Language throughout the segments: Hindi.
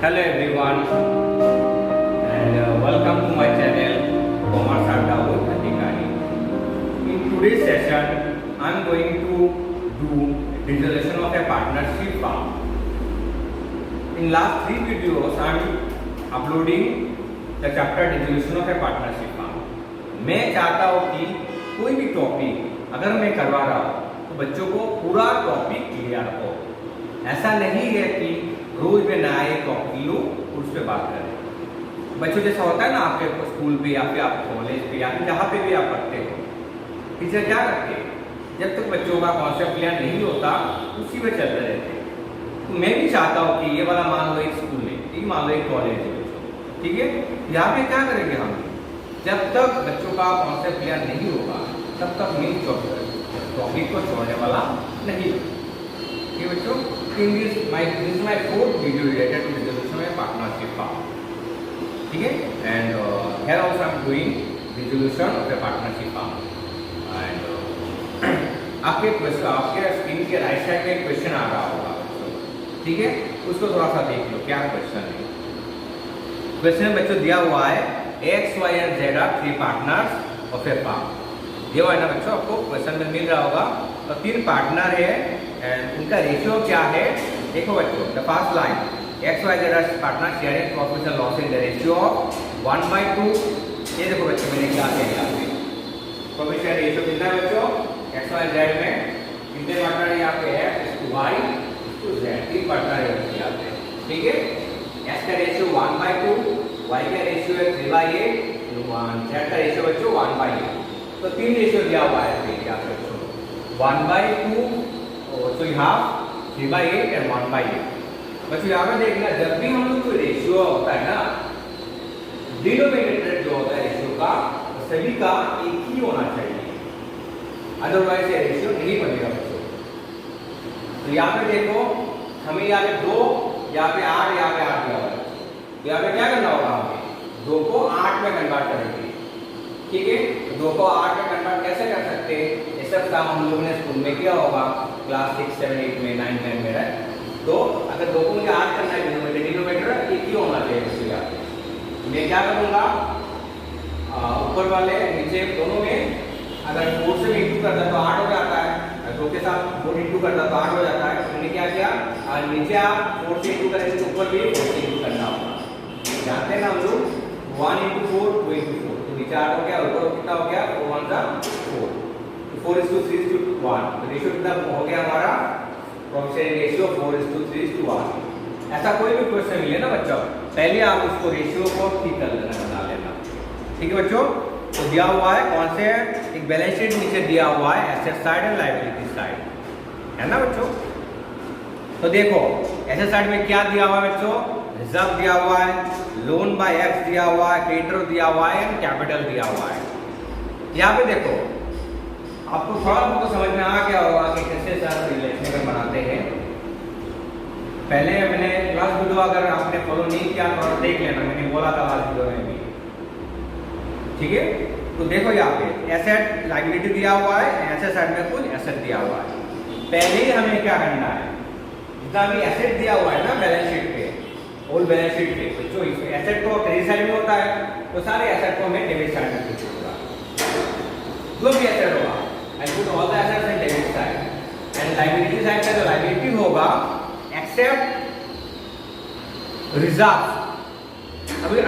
Hello everyone and welcome to my channel Commerce Adda with Adhikari. In today's session, I am going to do dissolution of a partnership firm. In last 3 videos, I am uploading the chapter dissolution of a partnership firm. मैं चाहता हूँ कि कोई भी टॉपिक अगर मैं करवा रहा हूँ तो बच्चों को पूरा टॉपिक क्लियर हो। ऐसा नहीं है कि रोज में नया एक टॉपिक लो उस पर बात करें। बच्चों जैसा होता है ना, आपके स्कूल पे या फिर आप कॉलेज पे या फिर जहाँ पे भी आप पढ़ते हो, टीचर क्या करते हैं, जब तक बच्चों का कॉन्सेप्ट क्लियर नहीं होता उसी में चलते रहते हैं। तो मैं भी चाहता हूँ कि ये वाला मान लो एक स्कूल है, ये मान लो एक कॉलेज है, ठीक है। यहाँ पे क्या करेंगे हम, जब तक बच्चों का कॉन्सेप्ट क्लियर नहीं होगा तब तक मेन टॉपिक को छोड़ने वाला नहीं। ठीक है बच्चों, this is my fourth video related to dissolution of a partnership firm. ठीक है, and here also I am doing dissolution of a partnership firm. And आपके स्क्रीन के राइट साइड में एक क्वेश्चन आ रहा होगा, ठीक है, उसको थोड़ा सा देख लो क्या क्वेश्चन है। क्वेश्चन में बच्चों दिया हुआ है X, Y and Z are 3 partners of a firm। दिया हुआ है ना बच्चों, आपको क्वेश्चन में मिल रहा होगा। तो 3 पार्टनर है एंड उनका रेशियो क्या है। देखो बच्चों, the first line x y z partner sharing profit and loss in the ratio of 1/2। ये देखो बच्चों, मैंने क्या किया है, प्रॉफिट शेयर रेशियो कितना है बच्चों, एक्स वाई जेड में कितने पार्टनर है यहाँ पे, x y to z, 3 partner है यहाँ पे, ठीक है। एक्स का रेशियो 1/2, वाई का रेशियो है 3/8, जेड का रेशियो बच्चों 1/8। तो 3 रेशियो दिया हुआ है यहाँ पे बच्चों, 1/2, so you have 3/8 and 1/8। बच्चों यहाँ पे देखना, जब भी हम लोग रेशियो होता है ना, डिनोमिनेटर जो होता है रेशियो का, तो सभी का एक ही होना चाहिए, अदरवाइज ये रेशियो नहीं बनेगा बच्चों। तो यहाँ पे देखो, हमें यहाँ पे 2, यहाँ पे 8, यहाँ पे 8 दिया हुआ है। तो यहाँ पे क्या करना होगा, हमें 2 को 8 में कन्वर्ट करेंगे, ठीक है। तो 2 को 8 में कन्वर्ट कैसे कर सकते हैं, ये सब काम हम लोगों ने स्कूल में किया होगा, क्लास 6, 7, 8 में, 9, 10 में, राइट। तो अगर 2 को मुझे 8 करना है, डिनोमिनेटर एक ही होना चाहिए इसलिए मैं क्या करूँगा, ऊपर वाले नीचे दोनों में अगर 4 से इंटू करता तो 8 हो जाता है, 2 के साथ 4 इंटू करता तो 8 हो जाता है। तो मैंने क्या किया, नीचे आप 4 से इंटू करेंगे तो ऊपर भी 4 से इंटू करना होगा। जानते हैं ना हम लोग, 1 × 4 2 × 4, तो नीचे 8 हो गया, ऊपर कितना हो गया, 4 × 4, 4:3:1। तो रेशियो कितना हो गया हमारा, प्रॉफिट रेशियो 4:3:1। ऐसा कोई भी क्वेश्चन मिले ना बच्चों, पहले आप उसको रेशियो को ठीक कर लेना, बना लेना, ठीक है बच्चों। तो दिया हुआ है कौन से, एक बैलेंस शीट नीचे दिया हुआ है asset side and liability side, है ना बच्चों। तो देखो एसेट साइड में क्या दिया हुआ है बच्चों, रिजर्व दिया हुआ है, लोन बाय एक्स दिया हुआ है, क्रेडिटर दिया हुआ है एंड कैपिटल दिया हुआ है। यहाँ पे देखो, आपको थोड़ा बहुत समझ में आ गया होगा कि कैसे सर रिलेशनशिप बनाते हैं। पहले मैंने क्लास वीडियो अगर आपने फॉलो नहीं किया तो देख लेना, मैंने बोला था लास्ट वीडियो में भी, ठीक है। तो देखो यहाँ पे एसेट लायबिलिटी दिया हुआ है, एसेट साइड में कुछ एसेट दिया हुआ है। पहले ही हमें क्या करना है, जितना भी एसेट दिया हुआ है ना बैलेंस शीट पे, होल बैलेंस शीट पे, जो एसेट तो क्रेडिट साइड में होता है, तो सारे एसेट को हमें डेबिट साइड में लिखना होगा। जो भी एसेट होगा and put all the assets in debit side and liability side का जो liability होगा except reserve।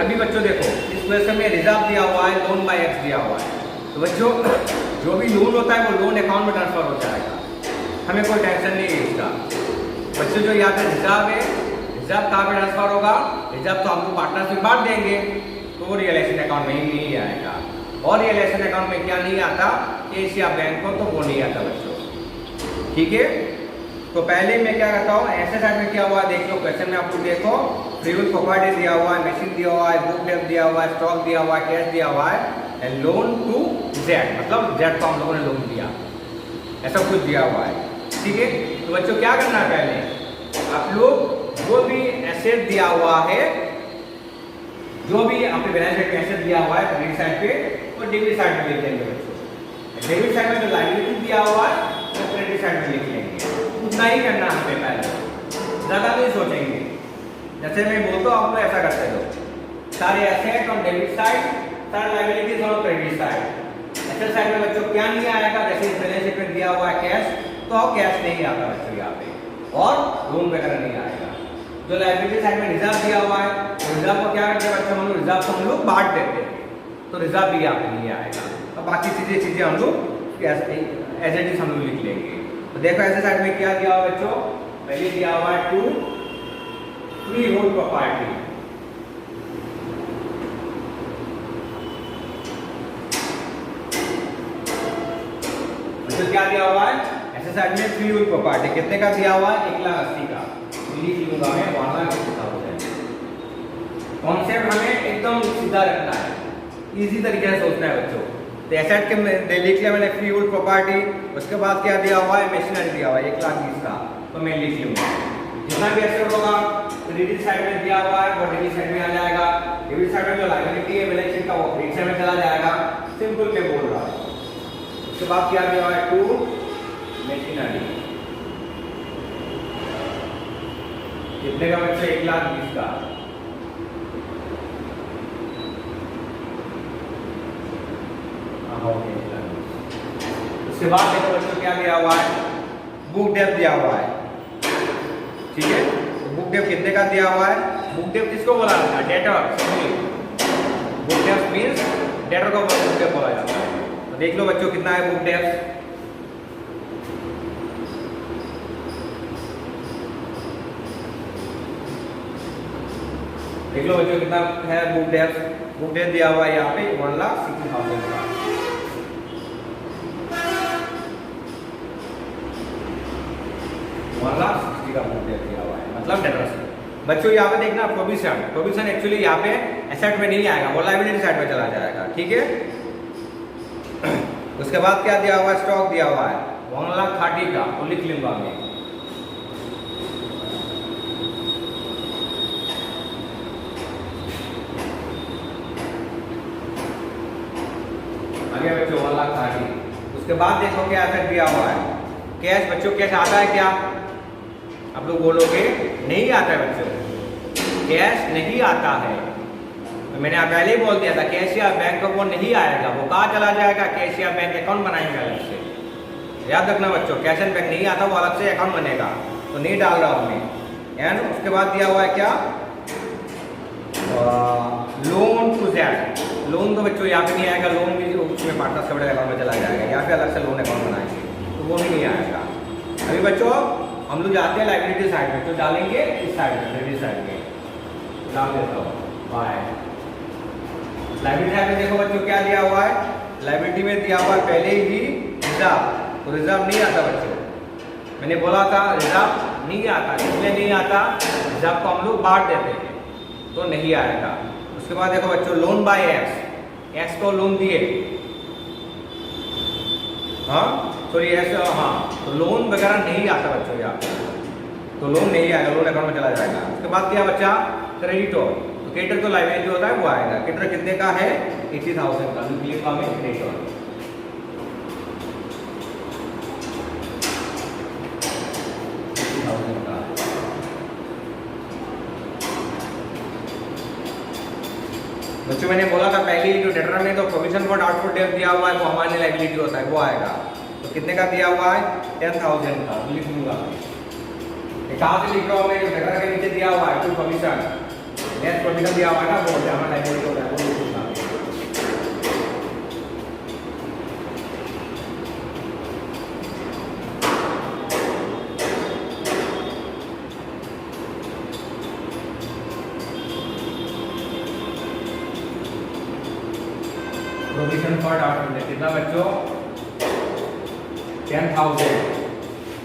अभी बच्चों देखो, इस क्वेश्चन में रिजर्व दिया हुआ है, लोन बाय एक्स दिया हुआ है। तो बच्चों जो भी लोन होता है वो लोन अकाउंट में ट्रांसफर हो जाएगा, हमें कोई टेंशन नहीं है इसका। बच्चों जो यहाँ पे रिजर्व है, रिजर्व कहाँ पे ट्रांसफर होगा, रिजर्व तो हम लोग पार्टनर से बांट देंगे, तो वो रियलाइजेशन अकाउंट में ही नहीं आएगा। और रियलाइजेशन अकाउंट में क्या नहीं आता, कैश या बैंक को, तो वो नहीं आता बच्चों, ठीक है। तो पहले मैं क्या करता हूँ, ऐसे साइड में क्या हुआ देख लो, क्वेश्चन में आपको देखो, फ्रीविल प्रॉपर्टी दिया हुआ है, मशीन दिया हुआ है, बुक डेट दिया हुआ है, स्टॉक दिया हुआ है, कैश दिया हुआ है एंड लोन टू जेड, मतलब जेड को हम लोगों ने लोन दिया, ऐसा कुछ दिया हुआ है, ठीक है। तो बच्चों क्या करना है, पहले आप लोग जो भी एसेट दिया हुआ है, जो भी आपके बैलेंस शीट में एसेट दिया हुआ है क्रेडिट साइड पे, और डेबिट साइड में लिख लेंगे बच्चों। डेबिट साइड में जो लायबिलिटी दिया हुआ है वो क्रेडिट साइड में लिख लेंगे, उतना ही करना हमें, पहले ज़्यादा नहीं सोचेंगे। जैसे मैं बोलता हूँ, आप लोग ऐसा करते हो, सारे एसेट ऑन डेबिट साइड, सारे liabilities on credit side. Asset side में बच्चों क्या नहीं आएगा, जैसे इस बैलेंस शीट में दिया हुआ है कैश, तो कैश नहीं आता बच्चों यहाँ पे, और लोन वगैरह नहीं आएगा। जो लायबिलिटी साइड में रिजर्व दिया हुआ है, तो रिजर्व को क्या करते हैं बच्चों, हम लोग रिजर्व को हम लोग बांट देते हैं, तो रिजर्व भी यहाँ पे नहीं आएगा। तो बाकी चीजें हम लोग एज इट इज हम लोग लिख लेंगे। तो देखो ऐसे साइड में क्या दिया हुआ बच्चों, पहले दिया हुआ है टू फ्री होल्ड प्रॉपर्टी, तो क्या दिया हुआ है ऐसे साइड में फ्री होल्ड प्रॉपर्टी, कितने का दिया हुआ है, 1,80,000 का। लिख लूंगा मैं 1,80,000। कॉन्सेप्ट हमें एकदम सीधा रखना है, इजी तरीके से सोचना है बच्चों। तो एसेट के लिख लिया मैंने फ्री होल्ड प्रॉपर्टी, उसके बाद क्या दिया हुआ है, मशीनरी दिया हुआ है 1,20,000 का, तो मैं लिख लूंगा। जितना भी एसेट होगा क्रेडिट साइड में दिया हुआ है वो डेबिट साइड में आ जाएगा, डेबिट साइड में जो लायबिलिटी है बैलेंस शीट का वो क्रेडिट साइड में चला जाएगा। सिंपल पे बोल रहा हूं। उसके बाद क्या दिया हुआ है, टू मशीनरी, कितने का बच्चे, 1,20,000 का। उसके बाद देखो बच्चों क्या दिया हुआ है, बुक डेप्थ दिया हुआ है, ठीक है। तो बुक डेप्थ कितने का दिया हुआ है, बुक डेप्थ किसको बोला जाता है, debtor. Book depth means debtor को बुक डेप्थ बोला जाता है। तो देख लो बच्चों कितना है बुक डेप्थ, देख लो बच्चों कितना है बुक डेप्थ। बुक डेप्थ दिया हुआ है यहाँ पे 1,60,000 का। 1,60,000 का बुक डेप्थ दिया हुआ है, मतलब डेटर्स। बच्चों यहाँ पे देखना प्रोविजन एक्चुअली यहाँ पे एसेट में नहीं आएगा, वो लायबिलिटी साइड में चला जाएगा, ठीक है। उसके बाद क्या दिया हुआ है, स्टॉक दिया हुआ है 1,30,000 का, तो लिख लूंगा मैं। आगे बच्चों 1,30,000। उसके बाद देखो क्या एसेट दिया हुआ है, कैश। बच्चों कैश आता है क्या, आप लोग बोलोगे नहीं आता है बच्चों, कैश नहीं आता है। तो मैंने पहले ही बोल दिया था कैश या बैंक का वो नहीं आएगा, वो कहाँ चला जाएगा, कैश या बैंक अकाउंट बनाएंगे अलग से। याद रखना बच्चों, कैश एंड बैंक नहीं आता, वो अलग से अकाउंट बनेगा, तो नहीं डाल रहा हूँ मैं। एंड उसके बाद दिया हुआ है क्या, लोन टू दैट। लोन तो बच्चों यहाँ पे नहीं आएगा, लोन भी उसमें पार्टनर्स कैपिटल अकाउंट में चला जाएगा, यहाँ पे अलग से लोन अकाउंट बनाएंगे, तो वो भी नहीं आएगा। अभी बच्चों हम लोग जाते हैं लायबिलिटी साइड में, तो डालेंगे इस साइड में, क्रेडिट साइड में डाल देता हूँ बाय। लायबिलिटी साइड में देखो बच्चों क्या दिया हुआ है, लायबिलिटी में दिया हुआ है पहले ही रिजर्व, तो रिजर्व नहीं आता बच्चों। मैंने बोला था रिजर्व नहीं आता, इसलिए नहीं आता, रिजर्व को हम लोग बांट देते हैं, तो नहीं आएगा। उसके बाद देखो बच्चों लोन बाय एक्स को लोन दिए, हाँ सॉरी हाँ, तो लोन वगैरह नहीं आता बच्चों यहाँ पे, तो लोन नहीं आएगा, लोन अकाउंट में चला जाएगा। उसके बाद क्या बच्चा, क्रेडिटर। तो क्रेडिटर तो लायबिलिटी होता है वो आएगा। क्रेडिटर कितने का है, 80,000 का, लिखा में क्रेडिटर। बच्चों मैंने बोला था पहले ही जो डेटर में तो प्रोविजन फॉर डाउटफुल डेट दिया हुआ है वो हमारे लायबिलिटी होता है, वो आएगा। तो कितने का दिया हुआ है, 10,000 का, लिख लूंगा। कहाँ से लिख रहा हूँ मैं, जो डेटर के नीचे दिया हुआ है टू प्रोविजन, नेक्स्ट प्रोविजन दिया हुआ है ना, वो हमारा लायबिलिटी होता है, वो लिख लूंगा। प्रोविजन फॉर डाउटफुल डेट कितना बच्चों, 10,000।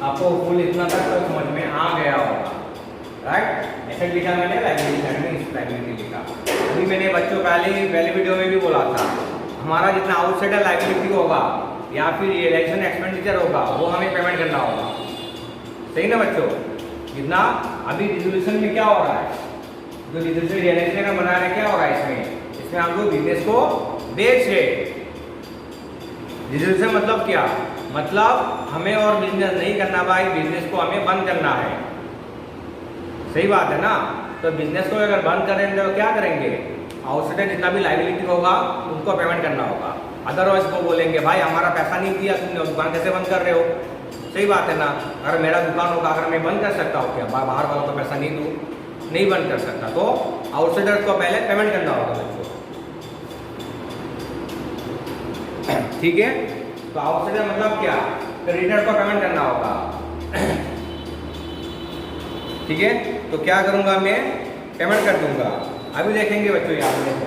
आपको फुल इतना तक तो समझ में आ गया होगा, राइट। एसेट लिखा मैंने, लायबिलिटी साइड में इस लायबिलिटी लिखा। अभी मैंने बच्चों पहले वीडियो में भी बोला था, हमारा जितना आउटसाइडर लायबिलिटी होगा या फिर रियलाइजेशन एक्सपेंडिचर होगा वो हमें पेमेंट करना होगा, सही ना बच्चों। जितना अभी रिजोल्यूशन में क्या हो रहा है, जो रिजोल्यूशन रियलाइजेशन का बना रहे क्या हो रहा है, इसमें हम लोग बिजनेस को बेच रहे। रिजोल्यूशन मतलब क्या, मतलब हमें और बिजनेस नहीं करना भाई, बिजनेस को हमें बंद करना है, सही बात है ना। तो बिजनेस को अगर बंद करेंगे तो क्या करेंगे, आउटसाइडर जितना भी लाइबिलिटी होगा उनको पेमेंट करना होगा। अदरवाइज वो बोलेंगे भाई हमारा पैसा नहीं दिया तुमने, दुकान कैसे बंद कर रहे हो। सही बात है ना, अगर मेरा दुकान होगा, अगर मैं बंद कर सकता हूँ क्या, बाहर वालों को पैसा नहीं दूँ, नहीं बंद कर सकता, तो आउटसाइडर को पहले पेमेंट करना होगा बच्चों। ठीक है, तो आउटसाइडर मतलब क्या, क्रेडिटर को पेमेंट करना होगा। ठीक है, तो क्या करूंगा मैं, पेमेंट कर दूंगा। अभी देखेंगे बच्चों, यहाँ पे देखो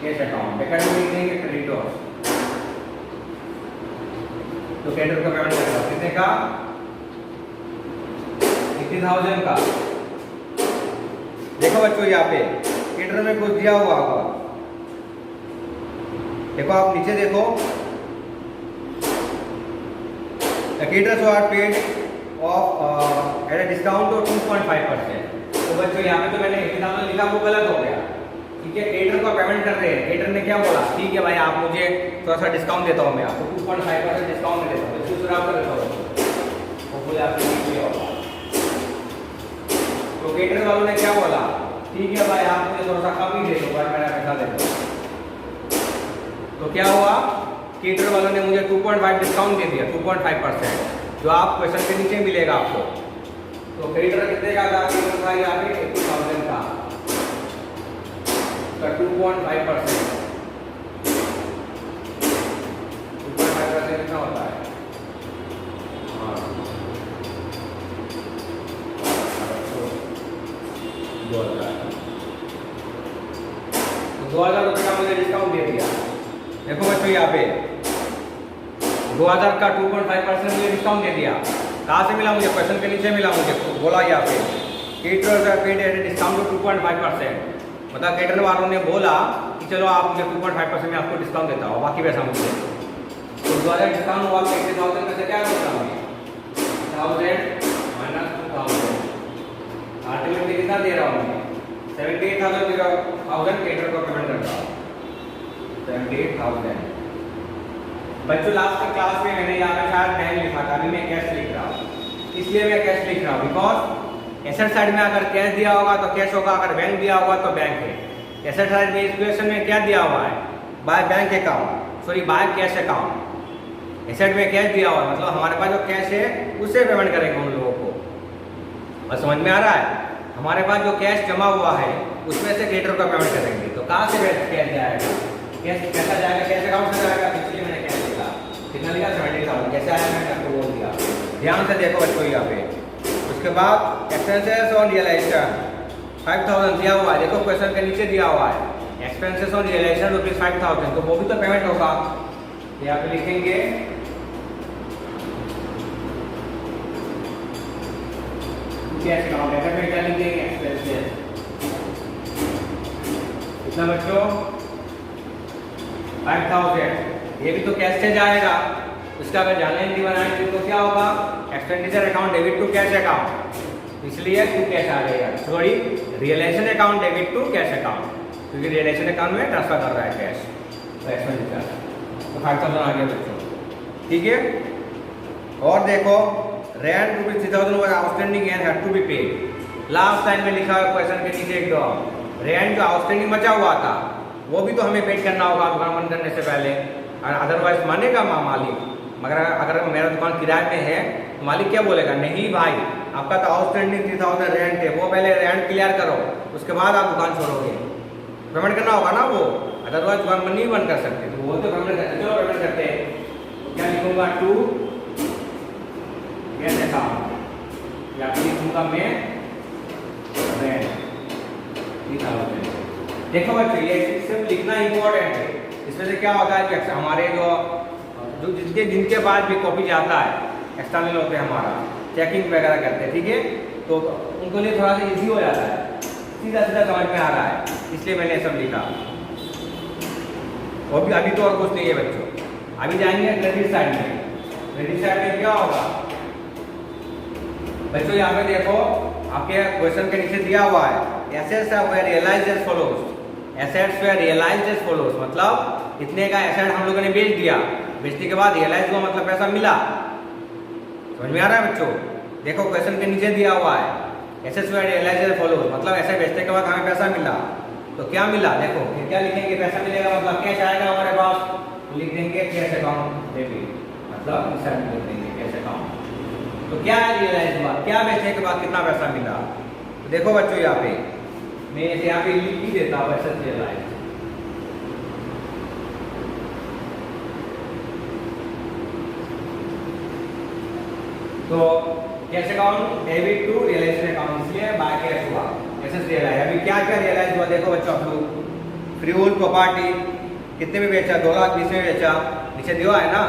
कैश अकाउंट, क्रेडिटर, तो क्रेडिटर को पेमेंट करेगा कितने का, 80,000 का। देखो बच्चों यहाँ पे क्रेडिटर में कुछ दिया हुआ होगा, देखो आप नीचे देखो, creditors are paid of at a discount of 2.5%। तो बच्चों यहाँ पे तो मैंने 80,000 लिखा, वो गलत हो गया। ठीक है, क्रेडिटर को पेमेंट कर रहे हैं, क्रेडिटर ने क्या बोला, ठीक है भाई आप मुझे थोड़ा सा डिस्काउंट देता हूँ, मैं आपको 2.5% डिस्काउंट देता हूँ, दूसरा आपका देता हूँ, वो बोले आपको नहीं होगा। तो क्रेडिटर वालों ने क्या बोला, ठीक है भाई आप मुझे थोड़ा सा कम ही दे दो, मेरा पैसा दे दो। तो क्या हुआ, क्रेडिटर वालों ने मुझे 2.5 डिस्काउंट दे दिया, 2.5%, जो आप क्वेश्चन के नीचे मिलेगा आपको। तो क्रेडिटर कितने का था, क्रेडिटर था यहाँ पे 80,000 का, 2.5%, 2.5% कितना होता है, हाँ 2,000, तो 2,000 रुपये का मुझे डिस्काउंट दे दिया। देखो बच्चों यहाँ पे 2000 का 2.5% मुझे डिस्काउंट दे दिया। कहाँ से मिला मुझे, क्वेश्चन के नीचे मिला मुझे, बोला यहाँ पे creditor paid at discount of 2.5%, मतलब क्रेडिटर वालों ने बोला कि चलो आप मुझे 2.5% में आपको डिस्काउंट देता हूँ, बाकी पैसा मुझे। तो 2000 डिस्काउंट हुआ, 80,000 में से क्या करता हूँ, 1000 माइनस 2000, अल्टीमेटली कितना दे रहा हूँ मैं, 78,000 दे रहा हूँ, क्रेडिटर को पेमेंट करता हूँ 78,000। बच्चों लास्ट क्लास में मैंने यहाँ पे शायद बैंक लिखा था, अभी मैं कैश लिख रहा हूँ, इसलिए मैं कैश लिख रहा हूँ बिकॉज एसेट साइड में अगर कैश दिया होगा तो कैश होगा, अगर बैंक दिया होगा तो बैंक है। एसेट साइड में इक्वेशन में क्या दिया हुआ है, by bank account, sorry by cash account. Asset में कैश दिया हुआ है, मतलब हमारे पास जो कैश है उससे पेमेंट करेंगे उन लोगों को, बस समझ में आ रहा है। हमारे पास जो कैश जमा हुआ है उसमें से क्रेडिटर का पेमेंट करेंगे, तो कहाँ से कैश जाएगा, कैश कैसा जाएगा, कैश अकाउंट से जाएगा, इसलिए मैंने कैश लिखा। कितना लिखा, 70,000, कैसे आया मैंने आपको बोल दिया। ध्यान से देखो बच्चों यहाँ पे, उसके बाद एक्सपेंसेस ऑन रियलाइजेशन 5,000 दिया हुआ है, देखो क्वेश्चन के नीचे दिया हुआ है एक्सपेंसेस ऑन रियलाइजेशन ₹5,000, तो वो भी तो पेमेंट होगा। यहाँ पे लिखेंगे कैश अकाउंट, ऐसे में क्या लिखेंगे एक्सपेंसेस, कितना बच्चों 5,000, ये भी तो कैश से जाएगा, उसका अगर जानने की बनाएंगे तो क्या होगा, expenditure account debit to cash account, इसलिए टू कैश आ जाएगा, sorry realisation account debit to cash account, क्योंकि रियलाइजेशन अकाउंट में ट्रांसफर कर रहा है कैश, तो एक्सपेंडिचर, तो 5,000 आ गया बच्चों। ठीक है, और देखो rent ₹3,000 was outstanding and had to be paid। Last time में लिखा है क्वेश्चन के नीचे एकदम, रेंट जो आउटस्टैंडिंग बचा हुआ था वो भी तो हमें पेड करना होगा दुकान बंद करने से पहले, और अदरवाइज मानेगा मालिक। मगर अगर मेरा दुकान किराए में है तो मालिक क्या बोलेगा, नहीं भाई आपका तो आउटस्टैंडिंग 3,000 रेंट है, वो पहले रेंट क्लियर करो उसके बाद आप दुकान छोड़ोगे, पेमेंट करना होगा ना वो, अदरवाइज दुकान नहीं बंद कर सकते। तो वो तो पेमेंट करते, चलो पेमेंट करते हैं। क्या लिखूंगा, टू कैश अकाउंट, या फिर लिखूंगा मैं रेंट 3,000। देखो बच्चों ये सिर्फ लिखना इंपॉर्टेंट है, इसमें से क्या होता है कि हमारे जो जिनके पास भी कॉपी जाता है, एक्सटर्नल होते हैं हमारा चेकिंग वगैरह करते हैं, ठीक है, तो उनके लिए थोड़ा सा इजी हो जाता है, सीधा सीधा समझ में आ रहा है, इसलिए मैंने सब लिखा। और भी अभी तो और कुछ नहीं है बच्चों, अभी जाएंगे क्रेडिट साइड में। क्रेडिट साइड में क्या होगा बच्चों, यहाँ पे देखो आपके क्वेश्चन के नीचे दिया हुआ है assets are realised as follows, assets were realised as follows, मतलब इतने का एसेट हम लोगों ने बेच दिया, बेचने के बाद रियलाइज हुआ मतलब पैसा मिला। समझ में आ रहा है बच्चों? देखो क्वेश्चन के नीचे दिया हुआ है assets were realised as follows, मतलब ऐसे बेचने के बाद हमें पैसा मिला। तो क्या मिला? देखो क्या लिखेंगे? पैसा मिलेगा मतलब कैश आएगा हमारे पास, तो लिख देंगे कैश अकाउंट डेबिट, मतलब इस साइड में लिख देंगे कैश अकाउंट। तो क्या रियलाइज हुआ? क्या बेचने के बाद कितना पैसा मिला? तो देखो बच्चों यहाँ पे मैं यहाँ पे लिख ही देता हूँ एसेट्स रियलाइज्ड। तो cash account debit to realised account, इसलिए बाय कैश हुआ, एसेट्स रियलाइज। अभी क्या क्या रियलाइज हुआ देखो बच्चों आप लोग। फ्री होल्ड प्रॉपर्टी कितने में बेचा? 2,20,000 में बेचा, नीचे दिया है ना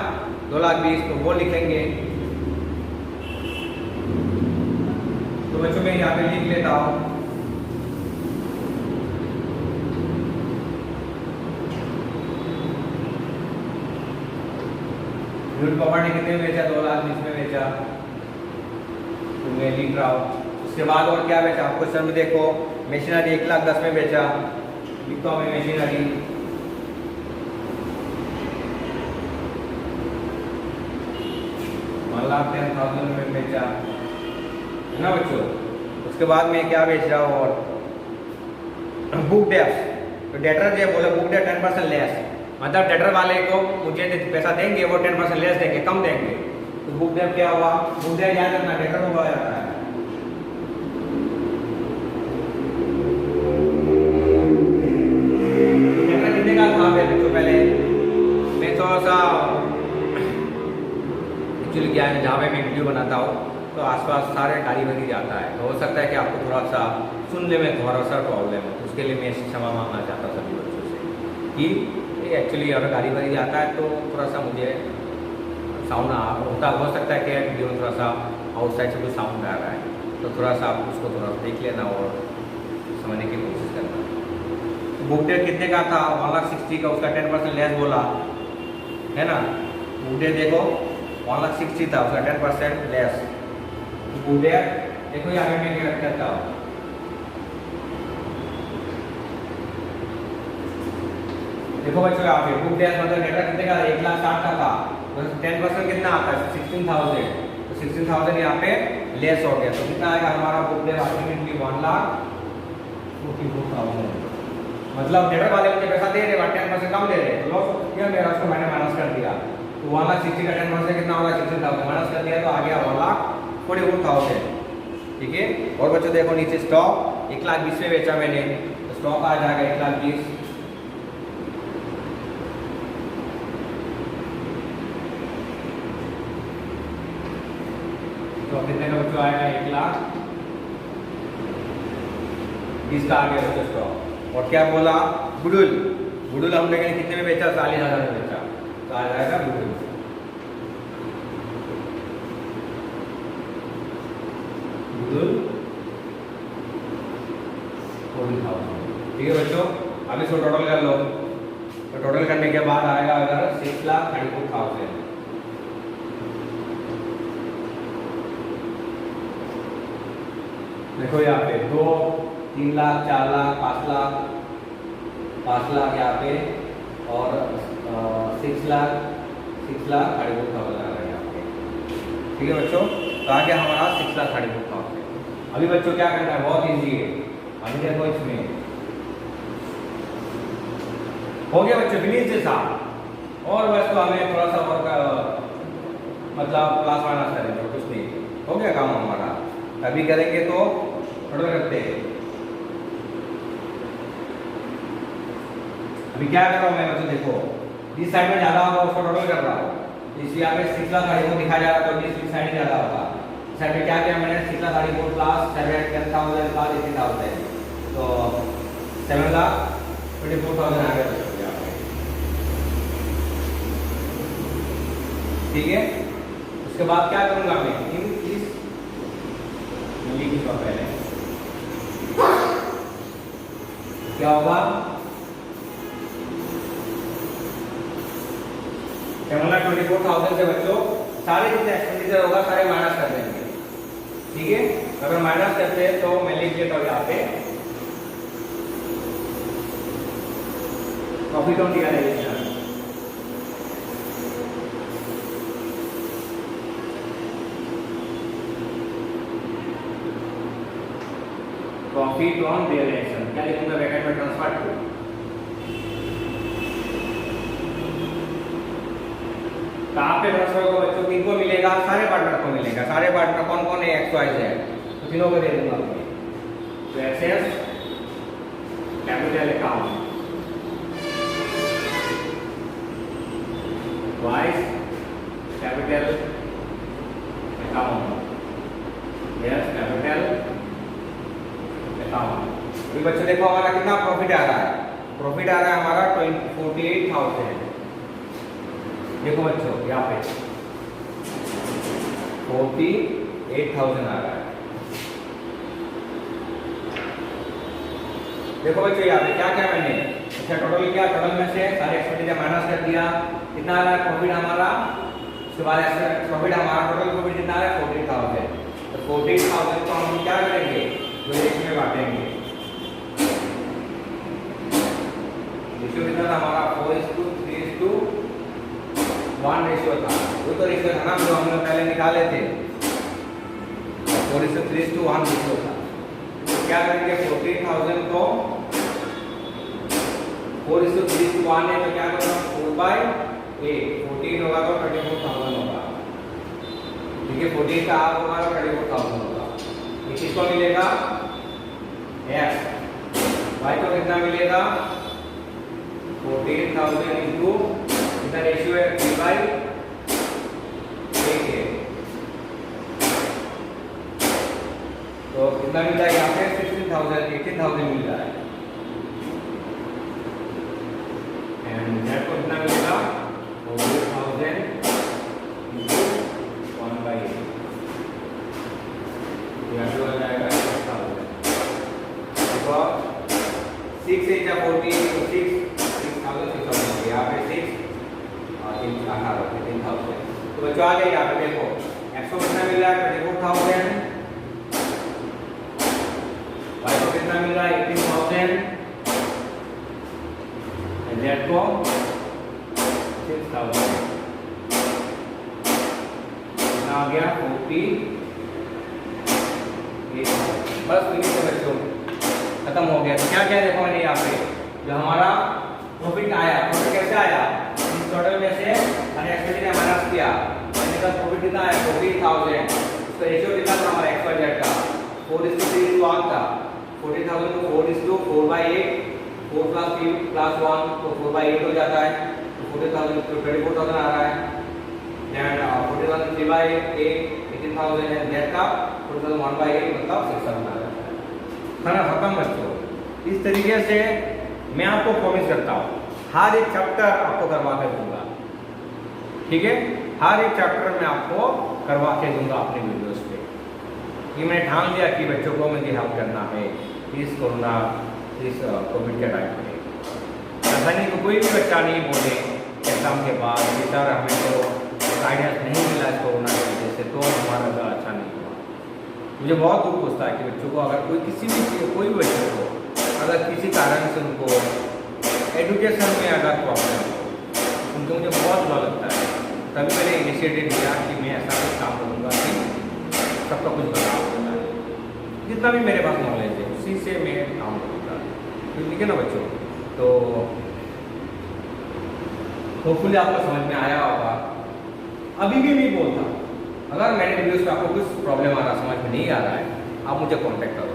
2,20,000, तो वो लिखेंगे। तो बच्चों मैं यहाँ पे लिख लेता हूँ फ्री प्रॉपर्टी कितने में बेचा? 2,20,000 में बेचा, तो मैं लिख रहा हूँ। उसके बाद और क्या बेचा? क्वेश्चन में देखो मशीनरी 1,10,000 में बेचा, लिखता हूँ मैं मशीनरी 1,10,000 में बेचा, है ना बच्चों? उसके बाद मैं क्या बेच रहा हूँ? और बुक डेप्स, तो डेटर जो बोले बुक डेट 10% लेस, मतलब डेटर वाले को मुझे पैसा देंगे वो 10% लेस देंगे, कम देंगे। तो बुक डेप क्या हुआ? बुक डेप याद रखना डेटर को बोला जाता है। पहले मैं थोड़ा सा एक्चुअली क्या है जहाँ पे मैं वीडियो बनाता हूँ तो आसपास सारे गाड़ी वाड़ी जाता है, तो हो सकता है कि आपको थोड़ा सा सुनने में थोड़ा सा प्रॉब्लम है, तो उसके लिए मैं क्षमा मांगना चाहता सभी बच्चों से कि एक्चुअली अगर गाड़ी वाड़ी जाता है तो थोड़ा सा मुझे साउंड होता हो सकता है कि वीडियो में थोड़ा सा आउटसाइड से कुछ साउंड आ रहा है, तो थोड़ा सा आप उसको थोड़ा देख लेना और समझने की कोशिश करना। बुक डेट कितने का था? 1,60,000 का, उसका 10% लेस बोला है ना। बुक डेट देखो 1,60,000 था, उसका 10% लेस। बुक डेट देखो यहाँ पे मैं क्या करता हूँ, देखो बच्चों यहाँ पे बुक डेट मतलब डेटा कितने का? 1,60,000 का था, तो 10% कितना आता है? 16,000, तो 16,000 यहाँ पे लेस हो गया, तो कितना आएगा हमारा बुक डेट? अल्टीमेटली 1,44,000। मतलब डेटर वाले मुझे पैसा दे रहे हैं 10% कम दे रहे हैं, तो लॉस हो गया मेरा, उसको मैंने माइनस कर दिया, तो 1,60,000 का 10% कितना होगा? 16,000 माइनस कर दिया, तो आ गया 1,44,000। ठीक है। और बच्चों देखो नीचे स्टॉक 1,20,000 में बेचा मैंने, तो स्टॉक आ जाएगा 1,20,000। तो कितने का बच्चों आएगा? 1,20,000 का आ गया बच्चों स्टॉक। और क्या बोला? गुडविल, गुडविल हमने कितने में बेचा? 40,000 में बेचा, तो आ जाएगा गुडविल। गुडविल 14,000। ठीक है बच्चों, अब इसको टोटल कर लो, तो टोटल करने के बाद आएगा अगर 6,34,000। देखो यहाँ पे 2, 3 लाख, 4 लाख, 5 लाख, 5 लाख यहाँ पे, और 6 लाख, 6,34,000 आ रहा है यहाँ पे। ठीक है बच्चों, तो आ गया हमारा 6,34,000। अभी बच्चों क्या करना है? बहुत इजी है। अभी देखो इसमें हो गया बच्चों फिनिश जैसा, और बस तो हमें थोड़ा सा और का मतलब प्लस माइनस करेंगे, कुछ नहीं, हो गया काम हमारा। अभी करेंगे तो टोटल करते हैं। अभी क्या कर रहा हूँ मैं बच्चों? देखो जिस साइड में ज्यादा होगा उसको टोटल कर रहा हूँ, इसलिए यहाँ पे 6,34,000 दिखा जा रहा, तो जिस साइड ज्यादा होगा साइड में क्या किया मैंने? 6,34,000 प्लस 7,10,000 प्लस 80,000, तो 7,24,000 आ गया। ठीक है। उसके बाद क्या करूंगा मैं? लिखूंगा पहले क्या होगा? 7,24,000 से बच्चों सारे जितने एक्सपेंडिचर होगा सारे माइनस कर देंगे। ठीक है। अगर माइनस करते हैं तो मैं लिख लेता हूँ यहाँ पे profit on realisation, profit on realisation क्या लिखूंगा ब्रैकेट में, ट्रांसफर टू। कहाँ पे ट्रांसफर होगा बच्चों, किनको मिलेगा, सारे पार्टनर को मिलेगा। सारे पार्टनर कौन कौन है, एक्स वाई जेड, तो तीनों को दे दूंगा। तो X's capital account, Y's capital account, yes capital account. अभी बच्चों देखो हमारा कितना प्रॉफिट आ रहा है, प्रॉफिट आ रहा है हमारा 48,000। देखो बच्चों यहाँ पे 48,000 आ रहा है। देखो बच्चों यहाँ पे क्या क्या मैंने, अच्छा टोटल किया, टोटल में से सारे एक्सपेंडिचर माइनस कर दिया, कितना आ रहा है प्रॉफिट हमारा। उसके बाद प्रॉफिट हमारा टोटल प्रॉफिट कितना आ रहा है 48,000। तो 48,000 को हम क्या करेंगे, जो रेशियो में बांटेंगे। रेशियो कितना था हमारा 4:3:1 रेशियो था, वो तो रेशियो था ना जो हम लोग पहले निकाले थे, 4:3:1 रेशियो था। तो क्या करेंगे 48,000 को 4:3:1 है, तो क्या करेंगे 4/8, 14 होगा तो 24,000 होगा। ठीक है, 14 का हाफ होगा तो 24,000 होगा। ये किसको मिलेगा, एक्स। वाई को कितना मिलेगा 14,000 इंटू कितना रेशियो है 3/8 है, तो कितना मिल रहा है यहाँ पे 16,000, 18,000 मिल रहा है। एंड जेड को कितना मिलेगा 4,000 इंटू 1/8, यहाँ पे हो जाएगा 6,000। देखो 6 से 14 तो 6,000 यहाँ पे 6 और 18,000। तो बच्चों आ गए यहाँ पे देखो एक्स को कितना मिल रहा है 24,000, वाई को कितना मिल रहा है 18,000, जेड को 6,000। कितना आ गया 48। बस फिनिश है बच्चों, खत्म हो गया। तो क्या क्या देखो मैंने यहाँ पे जो हमारा प्रॉफिट आया, प्रॉफिट कैसे आया, इस टोटल में से मैंने एक्सपेंडिचर माइनस किया, मैंने का प्रॉफिट कितना आया 48,000। उसका रेशियो कितना था हमारा एक्स वाई जेड का 4:3:1 था। 40,000 को 4:4/8, 4 + 3 + 1 तो 4/8 हो जाता है। तो 40,000 तो 24,000 आ रहा है। देन 40,000 3/8 18,000 है, जेड का 40,000 1/8 मतलब 6,000 आ जाता है ना। खत्म बच्चों। इस तरीके से मैं आपको प्रॉमिस करता हूँ हर एक चैप्टर आपको करवा के दूंगा, ठीक है, हर एक चैप्टर में आपको करवा के दूंगा अपने वीडियोस पे। ये मैंने ठान लिया कि बच्चों को मुझे हेल्प करना है इस कोरोना इस कोविड के टाइम में। ऐसा नहीं कि कोई भी बच्चा नहीं बोले एग्जाम के बाद कि सर हमें तो गाइडेंस नहीं मिला इस कोरोना की वजह से, तो हमारा अच्छा नहीं हुआ। मुझे बहुत दुख होता है कि बच्चों को अगर कोई किसी भी कोई भी बच्चों को अगर किसी कारण से उनको एजुकेशन में अगर प्रॉब्लम हो, उनको मुझे बहुत बुरा लगता है। तभी मैंने इनिशिएटिव लिया कि मैं ऐसा कुछ काम करूँगा कि सबका कुछ बदलाव होता है, जितना भी मेरे पास नॉलेज है उसी से मैं काम करूँगा। ठीक है ना बच्चों, तो होपफुली आपको समझ में आया होगा। अभी भी नहीं बोलता, अगर मेरे वीडियोस पे आपको कुछ प्रॉब्लम आ रहा समझ में नहीं आ रहा है, आप मुझे कांटेक्ट करो,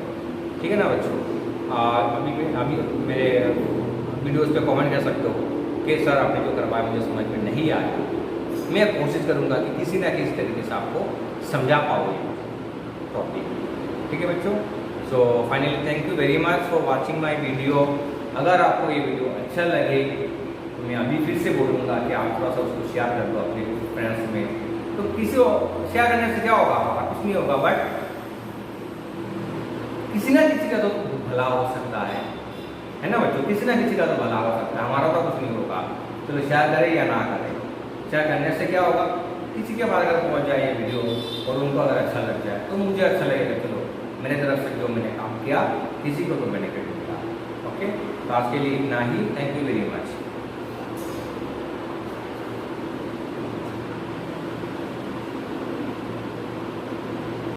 ठीक है ना बच्चों। अभी मेरे वीडियोस पे कमेंट कर सकते हो कि सर आपने जो करवाया मुझे समझ में नहीं आया। मैं कोशिश करूँगा कि किसी ना किसी तरीके से आपको समझा पाओ टॉपिक, ठीक है बच्चों। So finally thank you very much for watching my video. अगर आपको ये वीडियो अच्छा लगे तो मैं अभी फिर से बोलूँगा कि आप थोड़ा सा उसको शेयर कर दो अपने फ्रेंड्स में। तो किसी को शेयर करने से क्या होगा, कुछ नहीं होगा, बट किसी ना किसी का तो भला हो सकता है ना बच्चों, किसी ना किसी का तो भला हो सकता है, हमारा तो कुछ नहीं होगा। चलो शेयर करें या ना करें, शेयर करने से क्या होगा, किसी के पास अगर पहुंच जाए ये वीडियो और उनको अगर अच्छा लग जाए तो मुझे अच्छा लगेगा, चलो मेरे तरफ से जो मैंने काम किया किसी को तो बेनिफिट मिला। ओके, तो आज के लिए इतना ही। Thank you very much.